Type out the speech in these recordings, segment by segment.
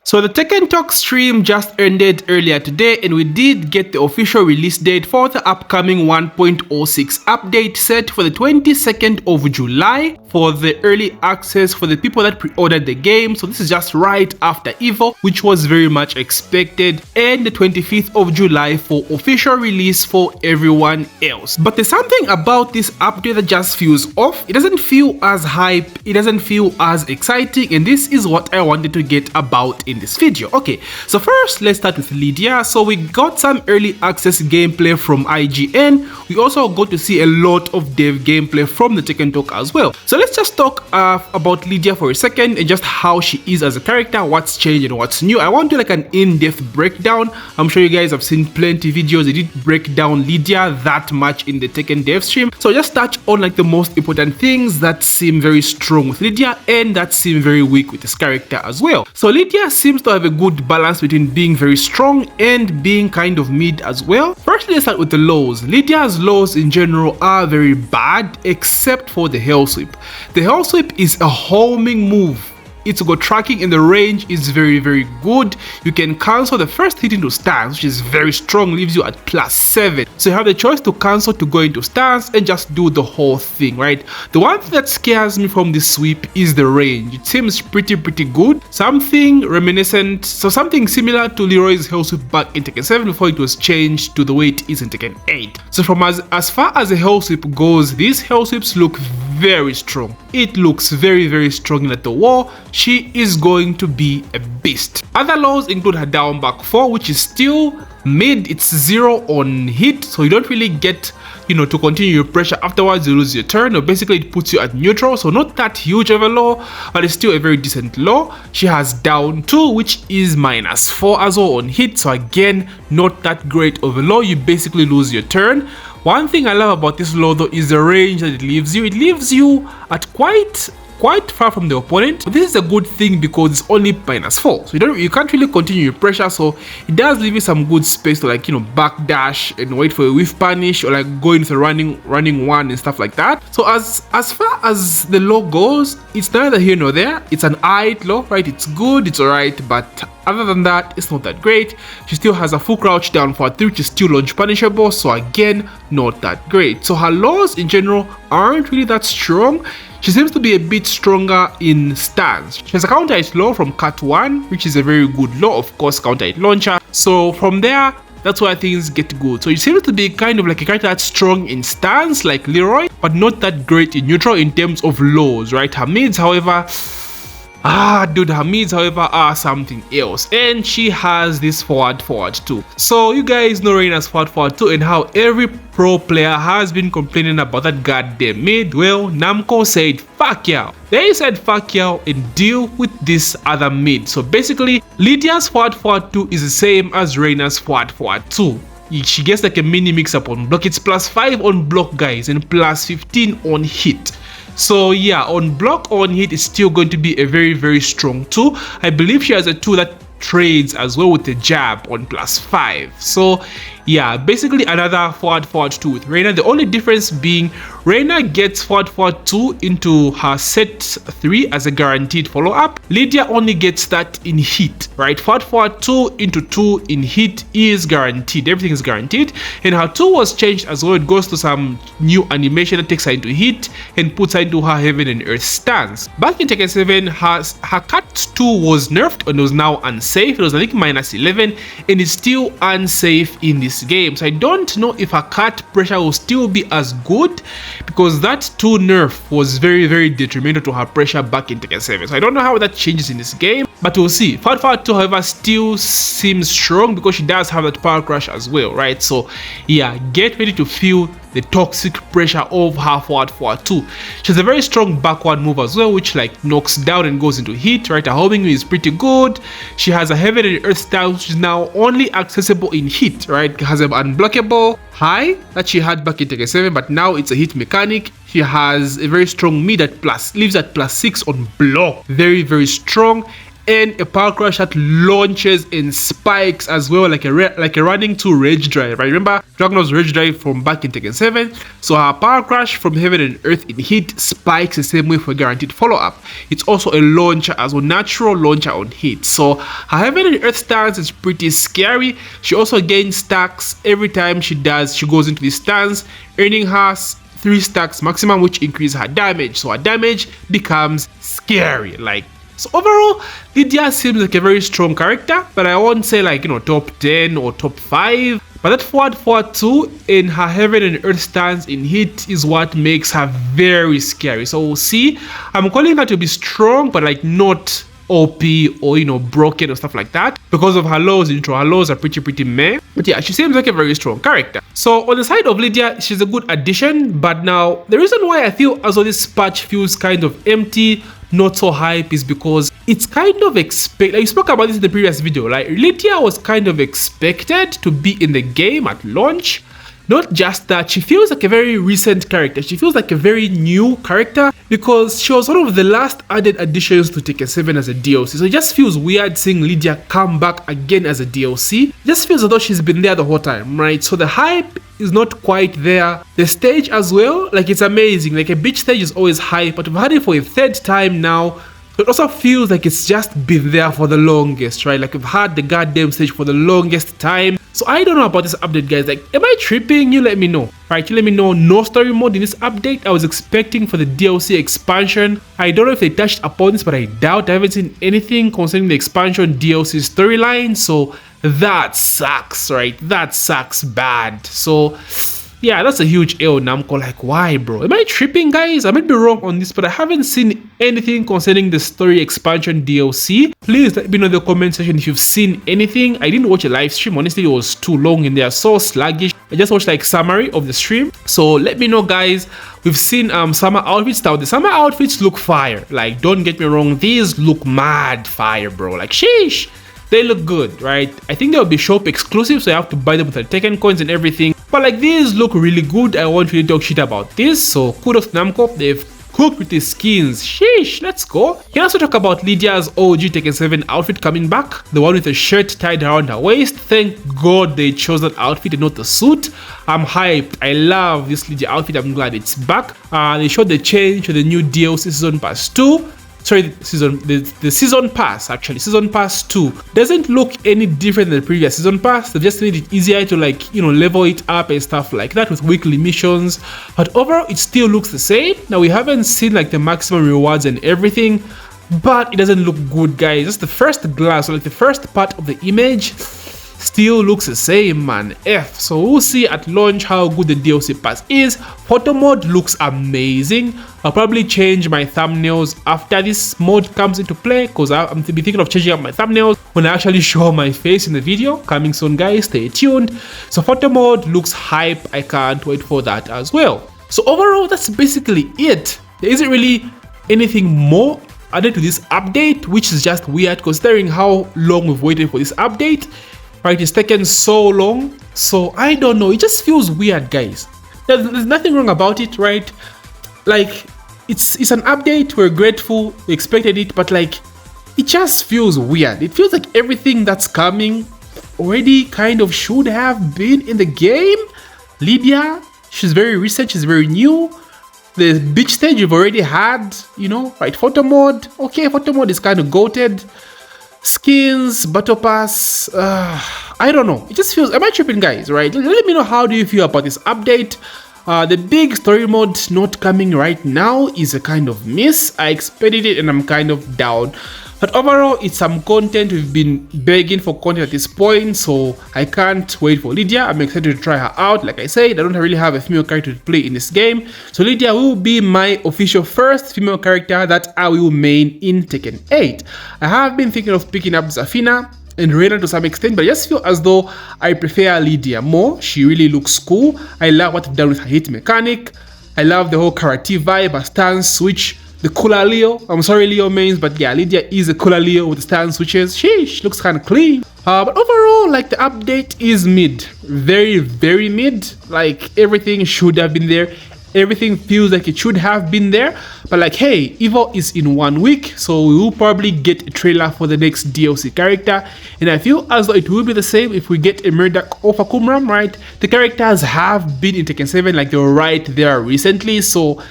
So the Tekken Talk stream just ended earlier today, and we did get the official release date for the upcoming 1.06 update set for the 22nd of July for the early access for the people that pre-ordered the game. So this is just right after EVO, which was very much expected, and the 25th of July for official release for everyone else. But there's something about this update that just feels off. It doesn't feel as hype, it doesn't feel as exciting, and this is what I wanted to get about in this video. Okay, so first let's start with Lydia. So we got some early access gameplay from IGN. We also got to see a lot of dev gameplay from the Tekken Talk as well. So let's just talk about Lydia for a second and just how she is as a character, what's changed and what's new. I want to like an in-depth breakdown. I'm sure you guys have seen plenty of videos. They did break down Lydia that much in the Tekken dev stream. So just touch on like the most important things that seem very strong with Lydia and that seem very weak with this character as well. So Lydia seems to have a good balance between being very strong and being kind of mid as well. First, let's start with the lows. Lydia's lows in general are very bad except for the Hell Sweep. The Hell Sweep is a homing move. Its go tracking in the range is very good. You can cancel the first hit into stance, which is very strong, leaves you at +7. So you have the choice to cancel to go into stance and just do the whole thing, right? The one thing that scares me from this sweep is the range. It seems pretty good. Something reminiscent, so something similar to Leroy's Hell Sweep back in Tekken 7 before it was changed to the way it is in Tekken 8. So from as far as the Hell Sweep goes, these Hell Sweeps look very strong. It looks very strong at the wall. She is going to be a beast. Other lows include her down back 4, which is still mid. It's 0 on hit, so you don't really get, you know, to continue your pressure afterwards. You lose your turn, or basically it puts you at neutral, so not that huge of a low, but it's still a very decent low. She has down 2, which is -4 as well on hit, so again not that great of a low. You basically lose your turn. One thing I love about this low though is the range that it leaves you. It leaves you at quite far from the opponent. But this is a good thing because it's only -4, so you can't really continue your pressure. So it does leave you some good space to, like, you know, backdash and wait for a whiff punish, or like go into running one and stuff like that. So as far as the low goes, it's neither here nor there. It's an alright low, right? It's good, it's alright, but other than that, it's not that great. She still has a full crouch down for 3, which is still launch punishable, so again, not that great. So her lows in general aren't really that strong. She seems to be a bit stronger in stance. She has a counter hit low from Cut 1, which is a very good low, of course, counter hit launcher. So from there, that's where things get good. So it seems to be kind of like a character that's strong in stance like Leroy, but not that great in neutral in terms of lows, right? Her mids, however, her mids, however, are something else. And she has this forward too. So you guys know Reina's forward too, and how every pro player has been complaining about that goddamn mid. Well, Namco said fuck y'all. They said fuck y'all and deal with this other mid. So basically, Lydia's forward 2 is the same as Reina's forward 2. She gets like a mini mix up on block. It's +5 on block, guys, and +15 on hit. So yeah, on block, on hit, it's still going to be a very strong 2. I believe she has a 2 that trades as well with the jab on +5. So yeah, basically another forward 2 with Reina. The only difference being Reina gets forward 2 into her set 3 as a guaranteed follow-up. Lydia only gets that in hit, right? Forward 2 into 2 in hit is guaranteed. Everything is guaranteed. And her 2 was changed as well. It goes to some new animation that takes her into hit and puts her into her heaven and earth stance. Back in Tekken 7, her cut 2 was nerfed and was now unsafe. It was, I think, -11, and it's still unsafe in this game. So I don't know if her cut pressure will still be as good, because that 2 nerf was very detrimental to her pressure back in Tekken 7. So I don't know how that changes in this game, but we'll see. Forward 2, however, still seems strong because she does have that power crush as well, right? So yeah, get ready to feel the toxic pressure of her forward 2. She has a very strong backward move as well, which like knocks down and goes into hit, right? Her homing is pretty good. She has a heaven and earth style, which is now only accessible in hit, right? It has an unblockable high that she had back in Tekken 7, but now it's a hit mechanic. She has a very strong mid at leaves at +6 on block, very strong. and a power crush that launches and spikes as well, like a running to rage drive. I remember Dragonov's rage drive from back in Tekken 7. So her power crush from heaven and earth in hit spikes the same way for guaranteed follow-up. It's also a launcher as well, natural launcher on hit. So her heaven and earth stance is pretty scary. She also gains stacks every time she goes into this stance, earning her 3 stacks maximum, which increases her damage. So her damage becomes scary. So overall, Lydia seems like a very strong character, but I won't say top 10 or top 5. But that forward 2 in her heaven and earth stance in hit is what makes her very scary. So we'll see. I'm calling her to be strong, but not OP or broken or stuff like that because of her lows. Her lows are pretty meh, but yeah, she seems like a very strong character. So on the side of Lydia, she's a good addition, but now the reason why I feel as though this patch feels kind of empty, not so hype, is because it's kind of expected. I spoke about this in the previous video. Lydia was kind of expected to be in the game at launch. Not just that, she feels like a very recent character. She feels like a very new character because she was one of the last added additions to Tekken 7 as a DLC. So it just feels weird seeing Lydia come back again as a DLC. It just feels as though she's been there the whole time, right? So the hype is not quite there. The stage as well, it's amazing. A beach stage is always hype, but we've had it for a 3rd time now. It also feels like it's just been there for the longest, right? We've had the goddamn stage for the longest time. So I don't know about this update, guys. Am I tripping? You let me know. Right, you let me know. No story mode in this update. I was expecting for the DLC expansion. I don't know if they touched upon this, but I doubt. I haven't seen anything concerning the expansion DLC storyline. So that sucks, right? That sucks bad. So yeah, that's a huge L, Namco. Why, bro? Am I tripping, guys? I might be wrong on this, but I haven't seen anything concerning the story expansion DLC. Please let me know in the comment section if you've seen anything. I didn't watch a live stream. Honestly, it was too long and they are so sluggish. I just watched summary of the stream. So let me know, guys. We've seen summer outfits now. The summer outfits look fire. Don't get me wrong. These look mad fire, bro. Sheesh. They look good, right? I think they'll be shop exclusive, so you have to buy them with the Tekken coins and everything. But these look really good. I won't really talk shit about this. So kudos to Namco. They've cooked with the skins. Sheesh, let's go. Can also talk about Lydia's OG Tekken 7 outfit coming back. The one with the shirt tied around her waist. Thank God they chose that outfit and not the suit. I'm hyped. I love this Lydia outfit. I'm glad it's back. They showed the change to the new DLC Season Pass 2. Sorry, the season pass, actually. Season pass 2 doesn't look any different than the previous season pass. They just made it easier to level it up and stuff like that with weekly missions. But overall, it still looks the same. Now, we haven't seen the maximum rewards and everything, but it doesn't look good, guys. Just the first glance, so the first part of the image still looks the same, man. So we'll see at launch how good the DLC pass is. Photo mode looks amazing. I'll probably change my thumbnails after this mode comes into play, because I'm thinking of changing up my thumbnails when I actually show my face in the video. Coming soon, guys. Stay tuned. So photo mode looks hype. I can't wait for that as well. So overall, that's basically it. There isn't really anything more added to this update, which is just weird considering how long we've waited for this update. Right, it's taken so long, so I don't know. It just feels weird, guys. There's nothing wrong about it, right? It's an update. We're grateful. We expected it, but it just feels weird. It feels like everything that's coming already kind of should have been in the game. Lydia, she's very recent. She's very new. The beach stage you've already had, right? Photo mode. Okay, photo mode is kind of goated. Skins, battle pass, I don't know. It just feels, am I tripping, guys, right? Let me know, how do you feel about this update? The big story mode not coming right now is a kind of miss. I expected it and I'm kind of down. But overall, it's some content. We've been begging for content at this point, so I can't wait for Lydia. I'm excited to try her out. Like I said, I don't really have a female character to play in this game, so Lydia will be my official first female character that I will main in Tekken 8. I have been thinking of picking up Zafina and Reina to some extent, but I just feel as though I prefer Lydia more. She really looks cool. I love what I've done with her hit mechanic. I love the whole karate vibe, her stance switch. The cooler Leo. I'm sorry, Leo mains, but yeah, Lydia is a cooler Leo with the stand switches. Sheesh, looks kind of clean. But overall, the update is mid. Very, very mid. Everything should have been there. everything feels like it should have been there. But like, hey, Evo is in 1 week, so we will probably get a trailer for the next DLC character, and I feel as though it will be the same if we get a Murdoch or Kumram, right? The characters have been in Tekken 7, like they were right there recently, so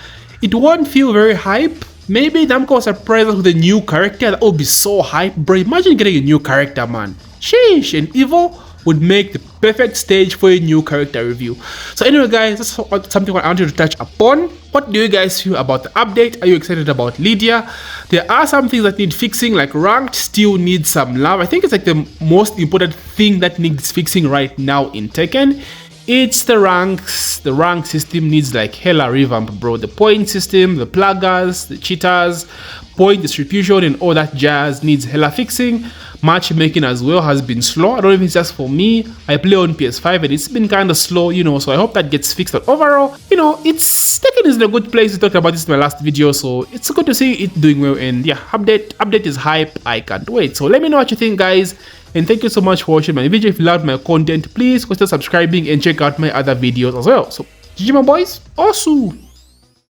it won't feel very hype. Maybe Namco surprise us with a new character. That would be so hype, bro. Imagine getting a new character, man. Sheesh, and Evo would make the perfect stage for a new character review. So anyway guys, that's something I wanted to touch upon. What do you guys feel about the update? Are you excited about Lydia? There are some things that need fixing, like ranked still needs some love. I think it's like the most important thing that needs fixing right now in Tekken. It's the ranks. The rank system needs like hella revamp, bro. The point system, the pluggers, the cheaters, point distribution and all that jazz needs hella fixing. Matchmaking as well has been slow. I don't know if it's just for me. I play on PS5 and it's been kind of slow, you know, so I hope that gets fixed. But overall, you know, Tekken is in a good place. We talked about this in my last video, so it's good to see it doing well. And yeah, update is hype. I can't wait. So let me know what you think, guys. And thank you so much for watching my video. If you loved my content, please consider subscribing and check out my other videos as well. So GG my boys, awesome.